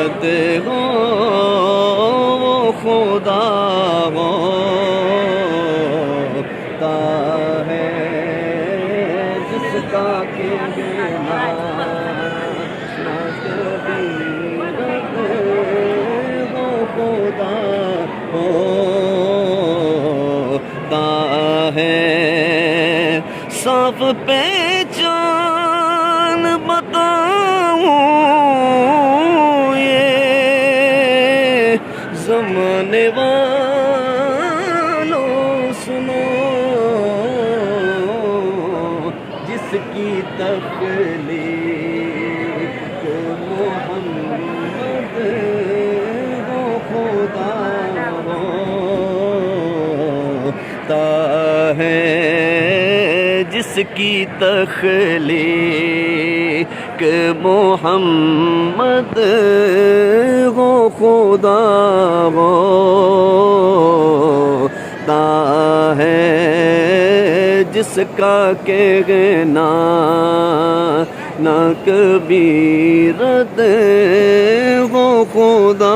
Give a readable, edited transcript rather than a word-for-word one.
رد ہو وہ خدا ہوتا ہے جس کا کہنا نہ کبھی رد وہ خدا ہوتا ہے صاف پہچان بتاؤں یہ زمانے والوں سنو جس کی تخلیق محمد وہ خدا ہوتا ہے جس کی تخلیق محمد وہ خدا ہوتا ہے جس کا کہنا نہ کبھی رد وہ خدا